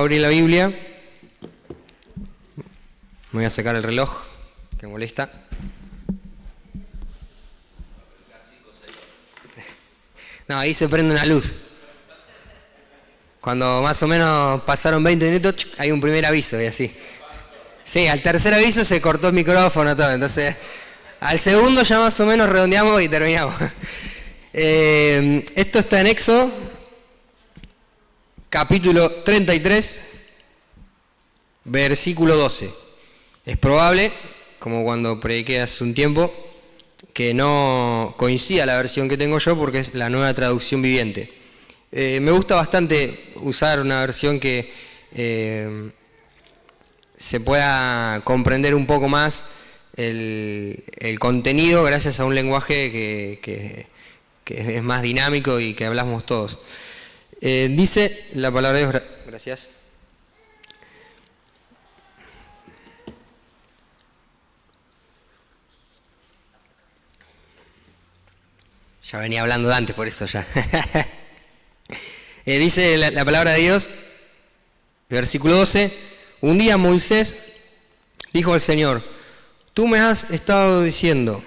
abrir la Biblia. Me voy a sacar el reloj, que molesta. No, ahí se prende una luz. Cuando más o menos pasaron 20 minutos, hay un primer aviso y así. Sí, al tercer aviso se cortó el micrófono, todo. Entonces, al segundo ya más o menos redondeamos y terminamos. Esto está en Éxodo, capítulo 33, versículo 12. Es probable, como cuando prediqué hace un tiempo, que no coincida la versión que tengo yo porque es la Nueva Traducción Viviente. Me gusta bastante usar una versión que se pueda comprender un poco más el contenido gracias a un lenguaje que es más dinámico y que hablamos todos. Dice la palabra de Dios, gracias. Ya venía hablando de antes, por eso ya. Dice la palabra de Dios, versículo 12, un día Moisés dijo al Señor, tú me has estado diciendo,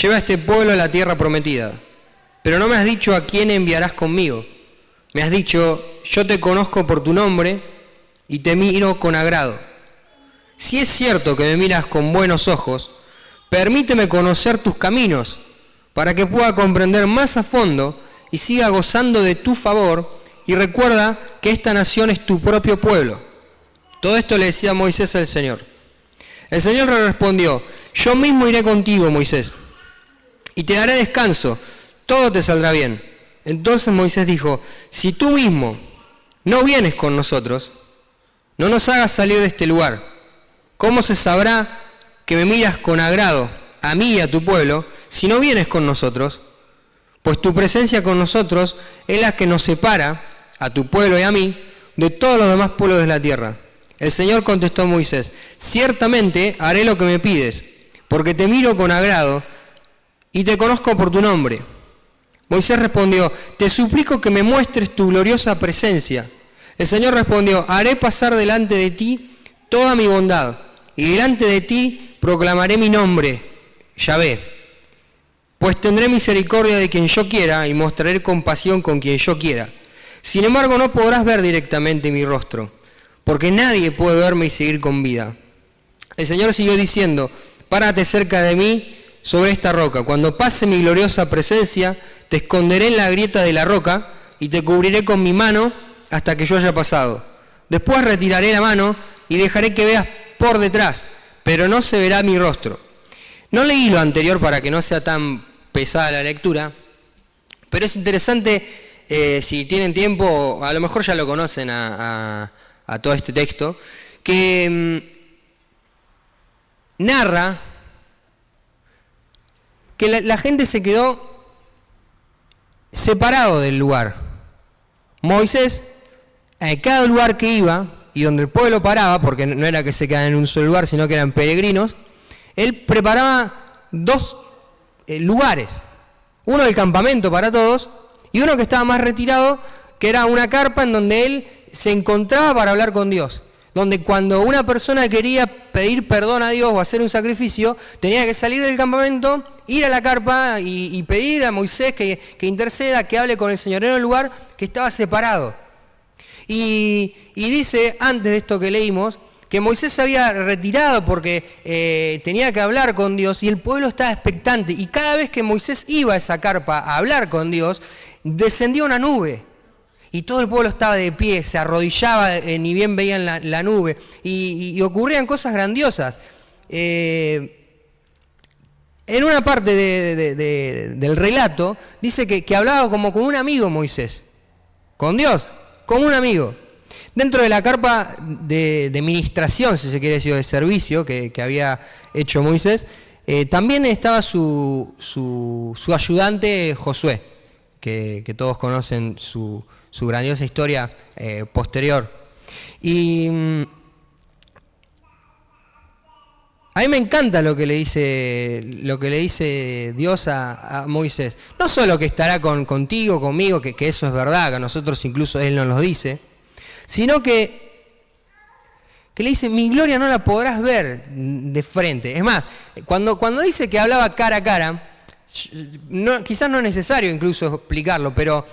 lleva a este pueblo a la tierra prometida, pero no me has dicho a quién enviarás conmigo. Me has dicho, yo te conozco por tu nombre y te miro con agrado. Si es cierto que me miras con buenos ojos, permíteme conocer tus caminos, para que pueda comprender más a fondo y siga gozando de tu favor, y recuerda que esta nación es tu propio pueblo. Todo esto le decía Moisés al Señor. El Señor le respondió, yo mismo iré contigo, Moisés, y te daré descanso, todo te saldrá bien. Entonces Moisés dijo, si tú mismo no vienes con nosotros, no nos hagas salir de este lugar. ¿Cómo se sabrá que me miras con agrado a mí y a tu pueblo si no vienes con nosotros? Pues tu presencia con nosotros es la que nos separa, a tu pueblo y a mí, de todos los demás pueblos de la tierra. El Señor contestó a Moisés, ciertamente haré lo que me pides, porque te miro con agrado y te conozco por tu nombre. Moisés respondió, te suplico que me muestres tu gloriosa presencia. El Señor respondió, haré pasar delante de ti toda mi bondad, y delante de ti proclamaré mi nombre, Yahvé. Pues tendré misericordia de quien yo quiera y mostraré compasión con quien yo quiera. Sin embargo, no podrás ver directamente mi rostro, porque nadie puede verme y seguir con vida. El Señor siguió diciendo, párate cerca de mí sobre esta roca. Cuando pase mi gloriosa presencia, te esconderé en la grieta de la roca y te cubriré con mi mano hasta que yo haya pasado. Después retiraré la mano y dejaré que veas por detrás, pero no se verá mi rostro. No leí lo anterior para que no sea tan pesada la lectura, pero es interesante, si tienen tiempo, a lo mejor ya lo conocen a todo este texto, que narra que la gente se quedó separado del lugar. Moisés, a cada lugar que iba y donde el pueblo paraba, porque no era que se quedaran en un solo lugar, sino que eran peregrinos, él preparaba dos lugares, uno del campamento para todos y uno que estaba más retirado, que era una carpa en donde él se encontraba para hablar con Dios, donde cuando una persona quería pedir perdón a Dios o hacer un sacrificio, tenía que salir del campamento, ir a la carpa y pedir a Moisés que interceda, que hable con el Señor. Era un lugar que estaba separado. Y dice, antes de esto que leímos, que Moisés se había retirado porque tenía que hablar con Dios y el pueblo estaba expectante. Y cada vez que Moisés iba a esa carpa a hablar con Dios, descendía una nube. Y todo el pueblo estaba de pie, se arrodillaba, ni bien veían la nube. Y ocurrían cosas grandiosas. En una parte del relato dice que hablaba como con un amigo Moisés. Con Dios, como un amigo. Dentro de la carpa de ministración, si se quiere decir, de servicio que había hecho Moisés, también estaba su ayudante Josué, que todos conocen su grandiosa historia posterior. Y a mí me encanta lo que le dice Dios a Moisés. No solo que estará contigo, conmigo, que eso es verdad, que a nosotros incluso Él nos lo dice, sino que le dice, mi gloria no la podrás ver de frente. Es más, cuando dice que hablaba cara a cara, quizás no es necesario incluso explicarlo, pero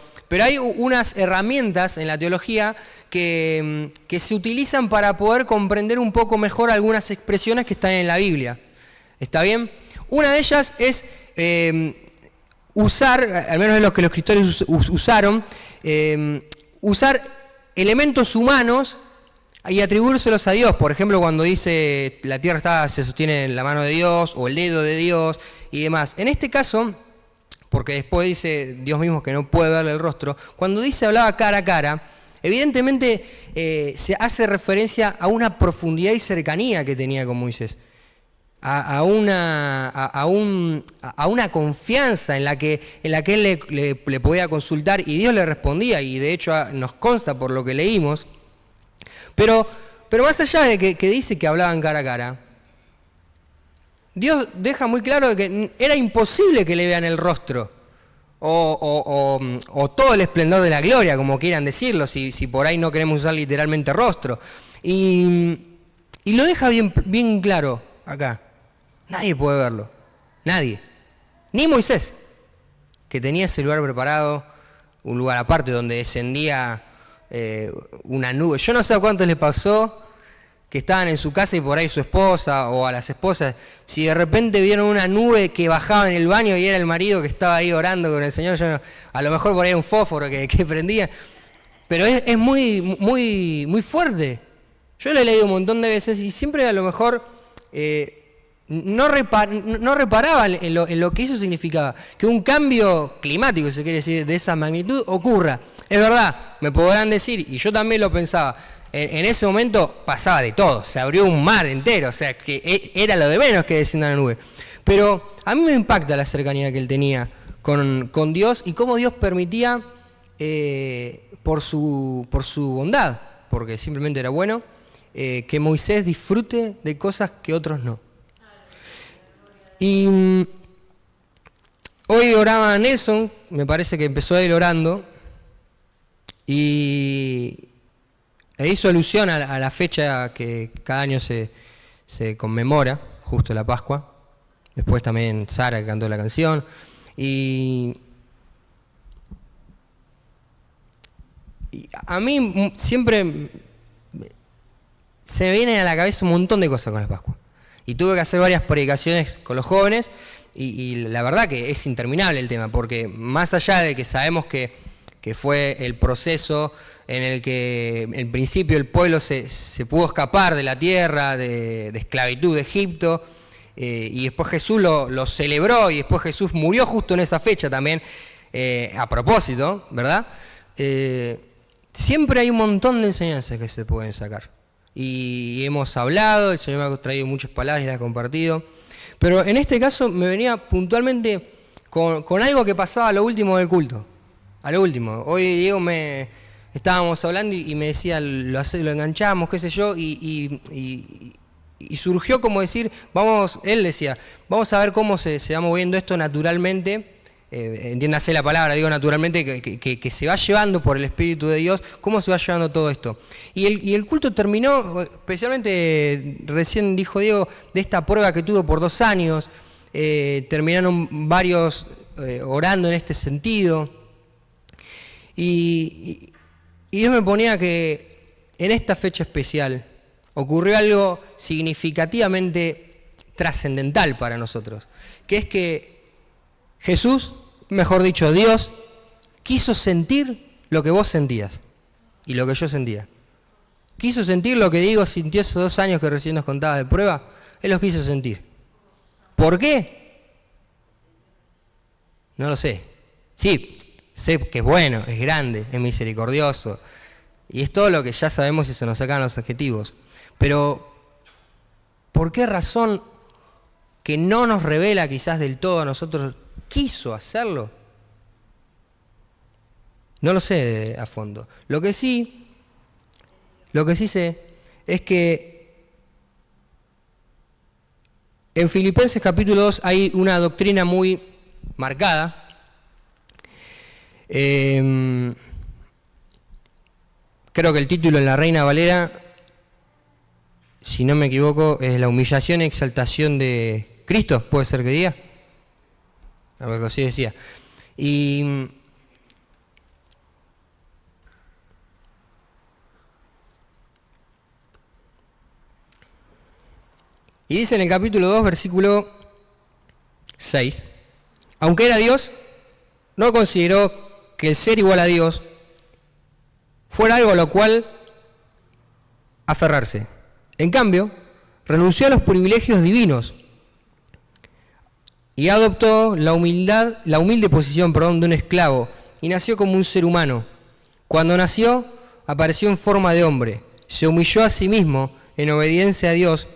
hay unas herramientas en la teología que se utilizan para poder comprender un poco mejor algunas expresiones que están en la Biblia. ¿Está bien? Una de ellas es usar, al menos es lo que los escritores usaron, usar elementos humanos y atribuírselos a Dios. Por ejemplo, cuando dice la tierra se sostiene en la mano de Dios o el dedo de Dios y demás. En este caso, porque después dice Dios mismo que no puede verle el rostro, cuando dice hablaba cara a cara, evidentemente se hace referencia a una profundidad y cercanía que tenía con Moisés. A una confianza en la que él le podía consultar y Dios le respondía, y de hecho nos consta por lo que leímos. Pero más allá de que dice que hablaban cara a cara, Dios deja muy claro de que era imposible que le vean el rostro o todo el esplendor de la gloria, como quieran decirlo, si por ahí no queremos usar literalmente rostro. Y lo deja bien claro acá. Nadie puede verlo. Nadie. Ni Moisés, que tenía ese lugar preparado, un lugar aparte donde descendía una nube. Yo no sé a cuántos les pasó que estaban en su casa y por ahí su esposa o a las esposas, si de repente vieron una nube que bajaba en el baño y era el marido que estaba ahí orando con el Señor, a lo mejor por ahí un fósforo que prendía, pero es muy fuerte. Yo lo he leído un montón de veces y siempre a lo mejor no reparaba en lo que eso significaba, que un cambio climático, si se quiere decir, de esa magnitud ocurra. Es verdad, me podrán decir, y yo también lo pensaba, en ese momento pasaba de todo, se abrió un mar entero, o sea, que era lo de menos que descienda la nube. Pero a mí me impacta la cercanía que él tenía con Dios y cómo Dios permitía, por su bondad, porque simplemente era bueno, que Moisés disfrute de cosas que otros no. Y hoy oraba Nelson, me parece que empezó él orando, e hizo alusión a la fecha que cada año se conmemora, justo la Pascua. Después también Sara, que cantó la canción. Y a mí siempre se me vienen a la cabeza un montón de cosas con la Pascua. Y tuve que hacer varias predicaciones con los jóvenes y la verdad que es interminable el tema, porque más allá de que sabemos que fue el proceso en el que en principio el pueblo se pudo escapar de la tierra, de esclavitud de Egipto, y después Jesús lo celebró y después Jesús murió justo en esa fecha también, a propósito, ¿verdad? Siempre hay un montón de enseñanzas que se pueden sacar. Y hemos hablado, el Señor me ha traído muchas palabras y las ha compartido. Pero en este caso me venía puntualmente con algo que pasaba a lo último del culto. A lo último. Hoy Diego estábamos hablando y me decía, lo enganchamos, qué sé yo, y surgió como decir, él decía, vamos a ver cómo se va moviendo esto naturalmente. Entiéndase la palabra, digo naturalmente, que se va llevando por el Espíritu de Dios, cómo se va llevando todo esto. Y el culto terminó, especialmente recién dijo Diego, de esta prueba que tuvo por 2 años, terminaron varios orando en este sentido, y Dios me ponía que en esta fecha especial ocurrió algo significativamente trascendental para nosotros, que es que Jesús, mejor dicho, Dios, quiso sentir lo que vos sentías y lo que yo sentía. Quiso sentir lo que Diego sintió esos 2 años que recién nos contaba de prueba. Él los quiso sentir. ¿Por qué? No lo sé. Sí, sé que es bueno, es grande, es misericordioso. Y es todo lo que ya sabemos y se nos sacan los adjetivos. Pero, ¿por qué razón que no nos revela quizás del todo a nosotros quiso hacerlo? No lo sé a fondo. Lo que sí sé es que en Filipenses capítulo 2 hay una doctrina muy marcada, que Creo que el título en la Reina Valera, si no me equivoco, es la humillación y exaltación de Cristo, puede ser que diga. Algo así decía. Y dice en el capítulo 2, versículo 6, aunque era Dios, no consideró que el ser igual a Dios fuera algo a lo cual aferrarse. En cambio, renunció a los privilegios divinos y adoptó la humilde posición, de un esclavo, y nació como un ser humano. Cuando nació, apareció en forma de hombre, se humilló a sí mismo en obediencia a Dios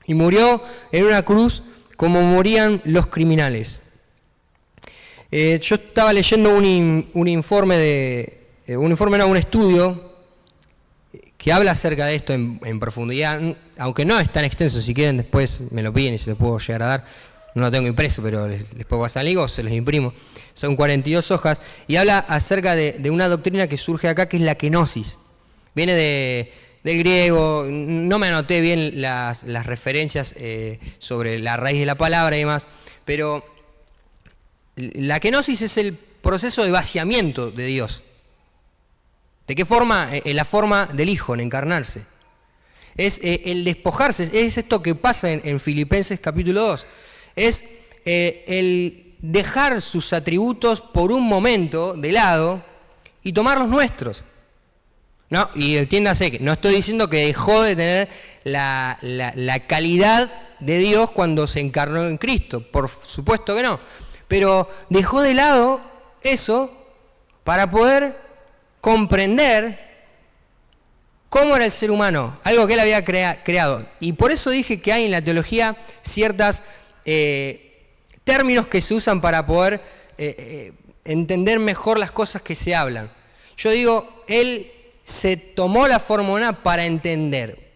y murió en una cruz como morían los criminales. Yo estaba leyendo un estudio que habla acerca de esto en profundidad, aunque no es tan extenso. Si quieren después me lo piden y se lo puedo llegar a dar. No lo tengo impreso, pero les puedo pasar el link, se los imprimo. Son 42 hojas y habla acerca de una doctrina que surge acá, que es la kenosis. Viene del griego, no me anoté bien las referencias sobre la raíz de la palabra y demás, pero la kenosis es el proceso de vaciamiento de Dios. ¿De qué forma? En la forma del Hijo, en encarnarse. Es el despojarse, es esto que pasa en Filipenses capítulo 2. Es el dejar sus atributos por un momento de lado y tomar los nuestros. No, y entiéndase que no estoy diciendo que dejó de tener la calidad de Dios cuando se encarnó en Cristo, por supuesto que no, pero dejó de lado eso para poder comprender cómo era el ser humano, algo que él había creado. Y por eso dije que hay en la teología ciertos términos que se usan para poder entender mejor las cosas que se hablan. Yo digo, él se tomó la forma humana para entender.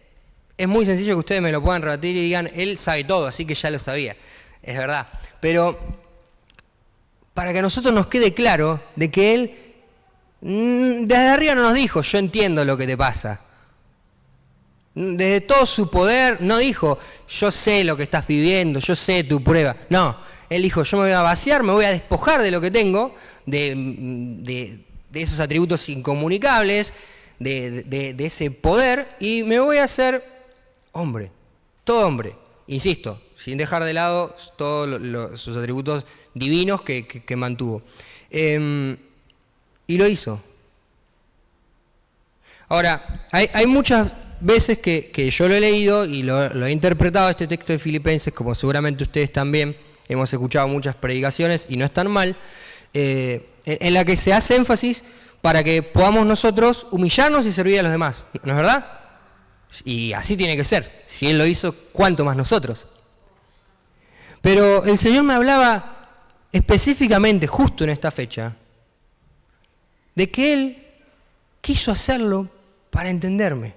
Es muy sencillo que ustedes me lo puedan rebatir y digan, él sabe todo, así que ya lo sabía. Es verdad. Pero para que a nosotros nos quede claro de que él desde arriba no nos dijo, yo entiendo lo que te pasa. Desde todo su poder no dijo, yo sé lo que estás viviendo, yo sé tu prueba. No, él dijo, yo me voy a vaciar, me voy a despojar de lo que tengo, de esos atributos incomunicables, de ese poder, y me voy a hacer hombre, todo hombre. Insisto, sin dejar de lado todos sus atributos divinos que mantuvo. Y lo hizo. Ahora, hay muchas veces que yo lo he leído y lo he interpretado este texto de Filipenses, como seguramente ustedes también hemos escuchado muchas predicaciones, y no es tan mal, en la que se hace énfasis para que podamos nosotros humillarnos y servir a los demás, ¿no es verdad? Y así tiene que ser. Si Él lo hizo, ¿cuánto más nosotros? Pero el Señor me hablaba específicamente, justo en esta fecha, de que Él quiso hacerlo para entenderme.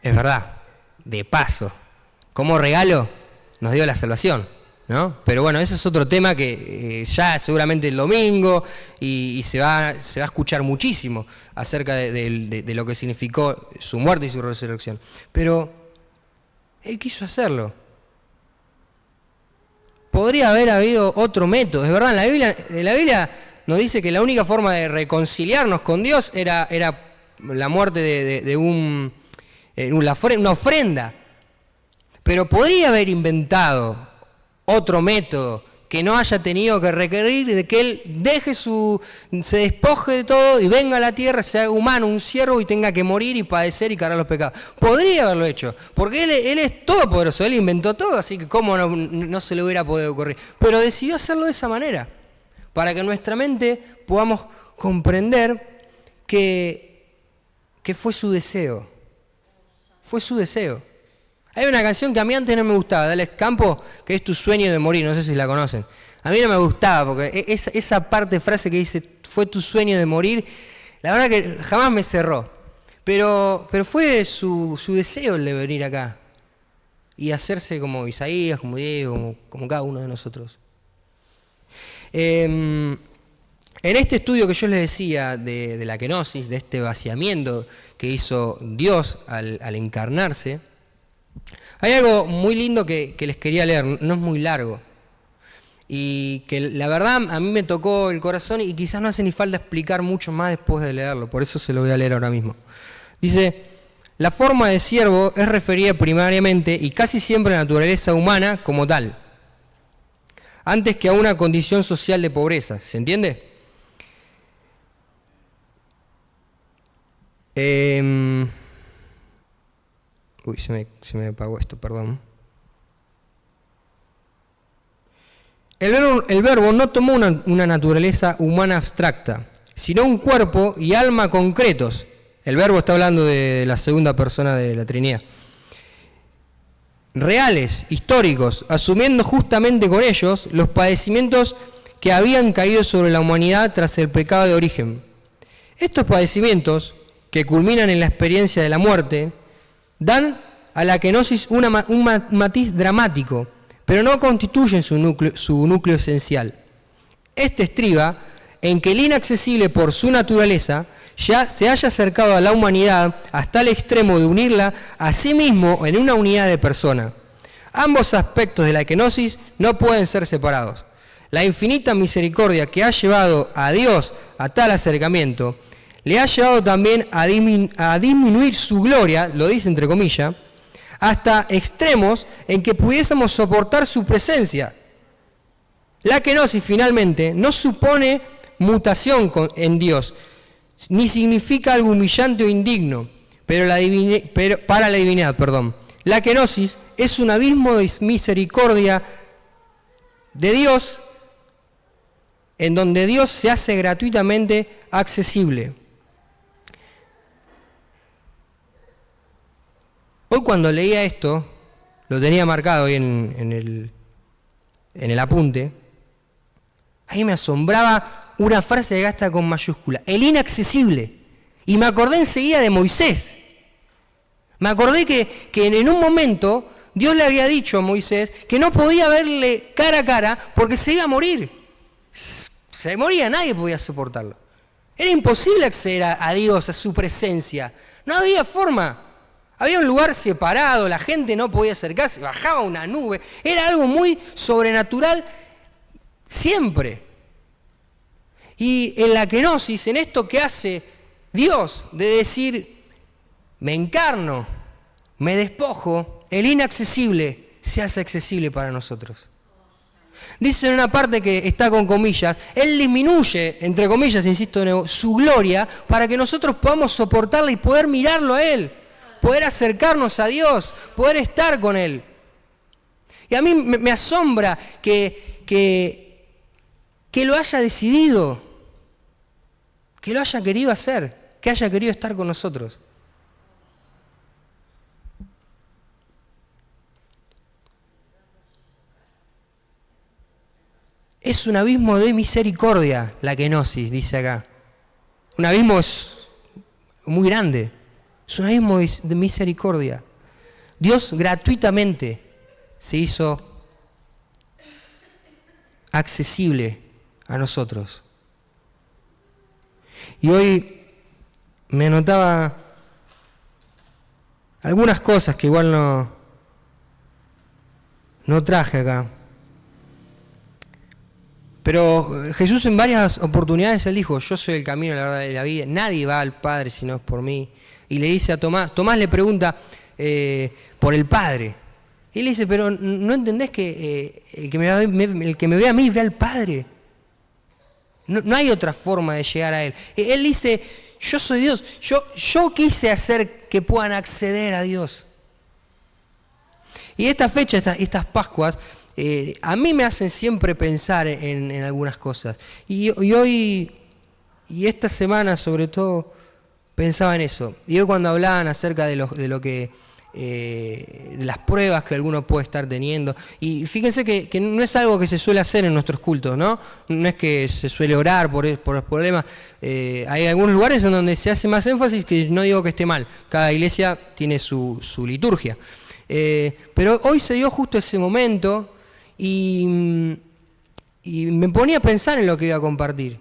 Es verdad, de paso, como regalo nos dio la salvación, ¿no? Pero bueno, ese es otro tema que ya seguramente el domingo y se va a escuchar muchísimo acerca de lo que significó su muerte y su resurrección. Pero Él quiso hacerlo. Podría haber habido otro método, es verdad, en la Biblia nos dice que la única forma de reconciliarnos con Dios era la muerte de una ofrenda. Pero podría haber inventado otro método que no haya tenido que requerir de que Él se despoje de todo y venga a la tierra, se haga humano, un siervo, y tenga que morir y padecer y cargar los pecados. Podría haberlo hecho, porque Él es todopoderoso, Él inventó todo, así que cómo no se le hubiera podido ocurrir. Pero decidió hacerlo de esa manera, para que en nuestra mente podamos comprender que fue su deseo. Fue su deseo. Hay una canción que a mí antes no me gustaba, de Alex Campos, que es Tu sueño de morir, no sé si la conocen. A mí no me gustaba, porque esa frase que dice, fue tu sueño de morir, la verdad que jamás me cerró. Pero fue su deseo el de venir acá y hacerse como Isaías, como Diego, como cada uno de nosotros. En este estudio que yo les decía de la kenosis, de este vaciamiento que hizo Dios al encarnarse, hay algo muy lindo que les quería leer, no es muy largo, y que la verdad a mí me tocó el corazón y quizás no hace ni falta explicar mucho más después de leerlo, por eso se lo voy a leer ahora mismo. Dice: la forma de siervo es referida primariamente y casi siempre a la naturaleza humana como tal, antes que a una condición social de pobreza. ¿Se entiende? Uy, se me apagó esto, perdón. El verbo no tomó una naturaleza humana abstracta, sino un cuerpo y alma concretos. El verbo está hablando de la segunda persona de la Trinidad. Reales, históricos, asumiendo justamente con ellos los padecimientos que habían caído sobre la humanidad tras el pecado de origen. Estos padecimientos, que culminan en la experiencia de la muerte, dan a la kenosis un matiz dramático, pero no constituyen su núcleo esencial. Este estriba en que el inaccesible por su naturaleza ya se haya acercado a la humanidad hasta el extremo de unirla a sí mismo en una unidad de persona. Ambos aspectos de la kenosis no pueden ser separados. La infinita misericordia que ha llevado a Dios a tal acercamiento le ha llevado también a disminuir su gloria, lo dice entre comillas, hasta extremos en que pudiésemos soportar su presencia. La kenosis finalmente no supone mutación en Dios, ni significa algo humillante o indigno, pero para la divinidad. La kenosis es un abismo de misericordia de Dios, en donde Dios se hace gratuitamente accesible. Hoy cuando leía esto, lo tenía marcado ahí en el apunte, a mí me asombraba una frase que gasta con mayúscula: el inaccesible. Y me acordé enseguida de Moisés. Me acordé que en un momento Dios le había dicho a Moisés que no podía verle cara a cara porque se iba a morir. Se moría, nadie podía soportarlo. Era imposible acceder a Dios, a su presencia. No había forma. Había un lugar separado, la gente no podía acercarse, bajaba una nube. Era algo muy sobrenatural siempre. Y en la kenosis, en esto que hace Dios, de decir, me encarno, me despojo, el inaccesible se hace accesible para nosotros. Dice en una parte que está con comillas, Él disminuye, entre comillas, insisto de nuevo, su gloria para que nosotros podamos soportarla y poder mirarlo a Él, poder acercarnos a Dios, poder estar con Él. Y a mí me asombra que lo haya decidido, que lo haya querido hacer, que haya querido estar con nosotros. Es un abismo de misericordia la kenosis, dice acá. Un abismo muy grande. Es un abismo de misericordia. Dios gratuitamente se hizo accesible a nosotros. Y hoy me anotaba algunas cosas que igual no traje acá. Pero Jesús en varias oportunidades Él dijo, yo soy el camino, la verdad y la vida, nadie va al Padre si no es por mí. Y le dice a Tomás le pregunta por el Padre. Y él dice, pero ¿no entendés que el que me ve a mí ve al Padre? No hay otra forma de llegar a Él. Él dice, yo soy Dios, yo quise hacer que puedan acceder a Dios. Y esta fecha, estas Pascuas, a mí me hacen siempre pensar en algunas cosas. Y hoy, y esta semana sobre todo, pensaba en eso. Y hoy cuando hablaban acerca de lo que de las pruebas que alguno puede estar teniendo. Y fíjense que no es algo que se suele hacer en nuestros cultos, ¿no? No es que se suele orar por los problemas. Hay algunos lugares en donde se hace más énfasis, que no digo que esté mal. Cada iglesia tiene su liturgia. Pero hoy se dio justo ese momento y me ponía a pensar en lo que iba a compartir.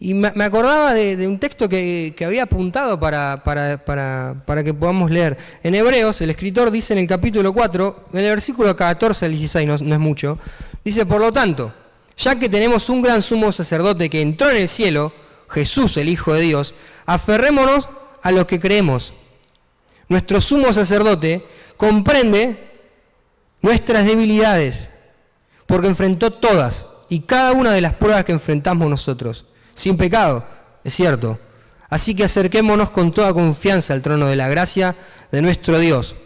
Y me acordaba de un texto que había apuntado para que podamos leer. En Hebreos, el escritor dice en el capítulo 4, en el versículo 14 al 16, no es mucho, dice, por lo tanto, ya que tenemos un gran sumo sacerdote que entró en el cielo, Jesús, el Hijo de Dios, aferrémonos a lo que creemos. Nuestro sumo sacerdote comprende nuestras debilidades, porque enfrentó todas y cada una de las pruebas que enfrentamos nosotros. Sin pecado, es cierto. Así que acerquémonos con toda confianza al trono de la gracia de nuestro Dios.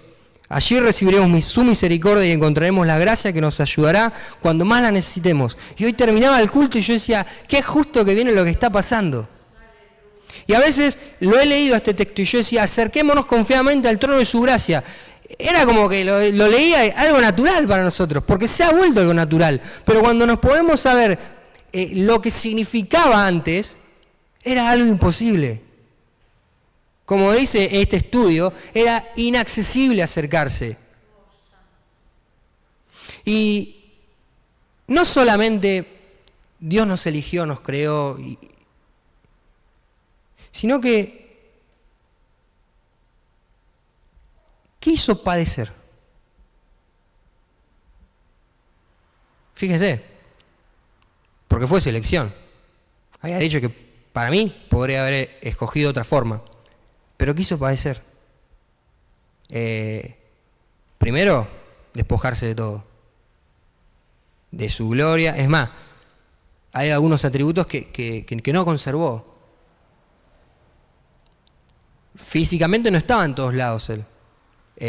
Allí recibiremos su misericordia y encontraremos la gracia que nos ayudará cuando más la necesitemos. Y hoy terminaba el culto y yo decía, qué justo que viene lo que está pasando. Y a veces lo he leído este texto y yo decía, acerquémonos confiadamente al trono de su gracia. Era como que lo leía algo natural para nosotros, porque se ha vuelto algo natural. Pero cuando nos ponemos a ver lo que significaba antes, era algo imposible. Como dice este estudio, era inaccesible acercarse. Y no solamente Dios nos eligió, nos creó, sino que quiso padecer. Fíjese. Porque fue su elección. Había dicho que para mí podría haber escogido otra forma, pero quiso padecer. Primero, despojarse de todo, de su gloria. Es más, hay algunos atributos que no conservó. Físicamente no estaba en todos lados él,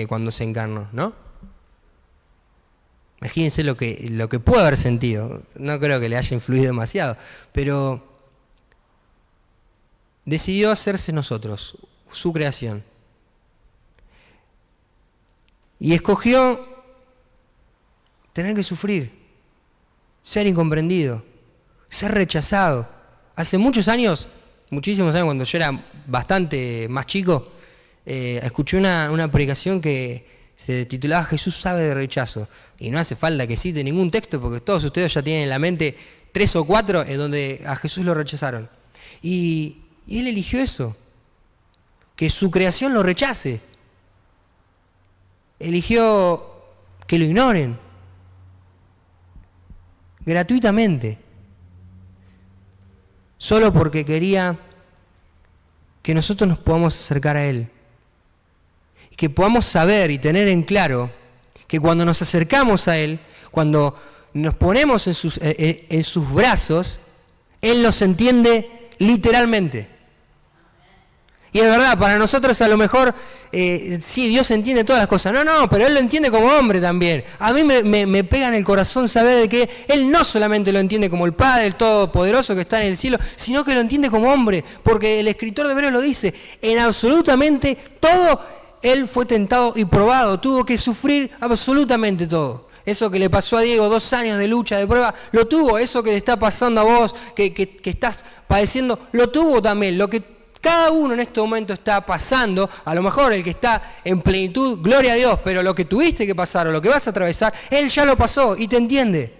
cuando se encarnó, ¿no? Imagínense lo que pudo haber sentido. No creo que le haya influido demasiado, pero decidió hacerse nosotros, su creación. Y escogió tener que sufrir, ser incomprendido, ser rechazado. Hace muchos años, muchísimos años, cuando yo era bastante más chico, escuché una predicación que se titulaba Jesús sabe de rechazo. Y no hace falta que cite ningún texto, porque todos ustedes ya tienen en la mente 3 o 4 en donde a Jesús lo rechazaron. Y él eligió eso, que su creación lo rechace. Eligió que lo ignoren, gratuitamente, solo porque quería que nosotros nos podamos acercar a Él. Y que podamos saber y tener en claro que cuando nos acercamos a Él, cuando nos ponemos en sus brazos, Él nos entiende literalmente. Y es verdad, para nosotros a lo mejor, sí, Dios entiende todas las cosas. No, pero Él lo entiende como hombre también. A mí me pega en el corazón saber de que Él no solamente lo entiende como el Padre, el Todopoderoso que está en el cielo, sino que lo entiende como hombre. Porque el escritor de Hebreos lo dice, en absolutamente todo Él fue tentado y probado, tuvo que sufrir absolutamente todo. Eso que le pasó a Diego, 2 años de lucha, de prueba, lo tuvo. Eso que te está pasando a vos, que estás padeciendo, lo tuvo también. Lo que cada uno en este momento está pasando, a lo mejor el que está en plenitud, gloria a Dios, pero lo que tuviste que pasar o lo que vas a atravesar, Él ya lo pasó y te entiende.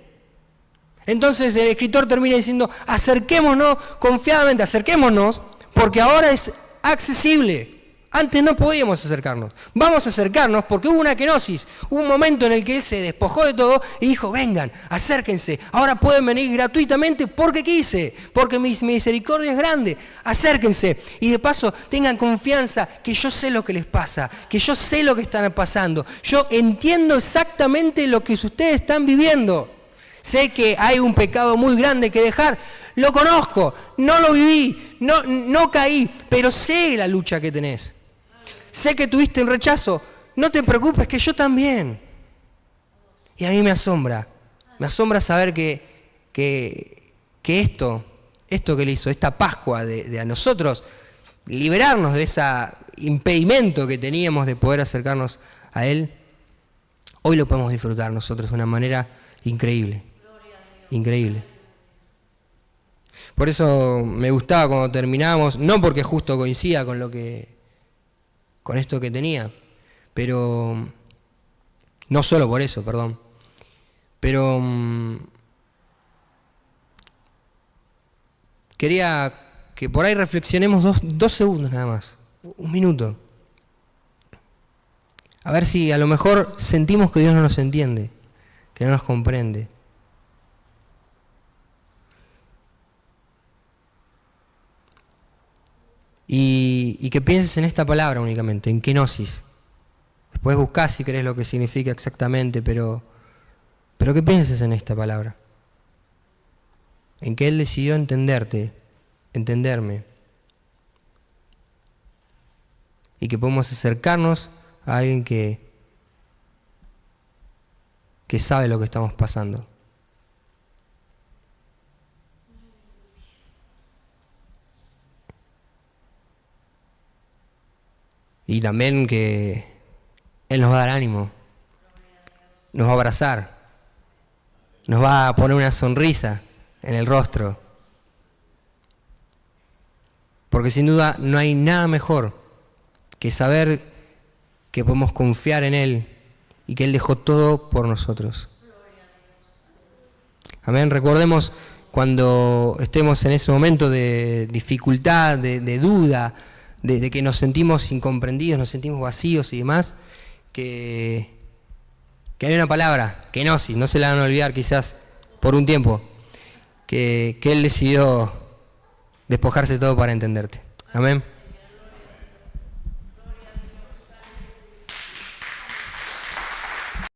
Entonces el escritor termina diciendo, acerquémonos confiadamente, acerquémonos, porque ahora es accesible. Antes no podíamos acercarnos. Vamos a acercarnos porque hubo una kenosis, hubo un momento en el que Él se despojó de todo y dijo, vengan, acérquense. Ahora pueden venir gratuitamente porque quise, porque mi misericordia es grande. Acérquense y de paso tengan confianza que yo sé lo que les pasa, que yo sé lo que están pasando. Yo entiendo exactamente lo que ustedes están viviendo. Sé que hay un pecado muy grande que dejar. Lo conozco, no lo viví, no caí, pero sé la lucha que tenés. Sé que tuviste un rechazo, no te preocupes, que yo también. Y a mí me asombra saber que esto que le hizo, esta Pascua de a nosotros, liberarnos de ese impedimento que teníamos de poder acercarnos a Él, hoy lo podemos disfrutar nosotros de una manera increíble, increíble. Por eso me gustaba cuando terminábamos, no porque justo coincida con esto que tenía, pero no solo por eso, perdón, pero quería que por ahí reflexionemos dos segundos nada más, un minuto. A ver si a lo mejor sentimos que Dios no nos entiende, que no nos comprende. Y que pienses en esta palabra únicamente, en kenosis. Después buscás si querés lo que significa exactamente, pero que pienses en esta palabra. En que Él decidió entenderte, entenderme. Y que podemos acercarnos a alguien que sabe lo que estamos pasando. Y también que Él nos va a dar ánimo, nos va a abrazar, nos va a poner una sonrisa en el rostro. Porque sin duda no hay nada mejor que saber que podemos confiar en Él y que Él dejó todo por nosotros. Amén. Recordemos cuando estemos en ese momento de dificultad, de duda, de que nos sentimos incomprendidos, nos sentimos vacíos y demás, que hay una palabra, kenosis, no se la van a olvidar quizás por un tiempo, que Él decidió despojarse de todo para entenderte. Amén.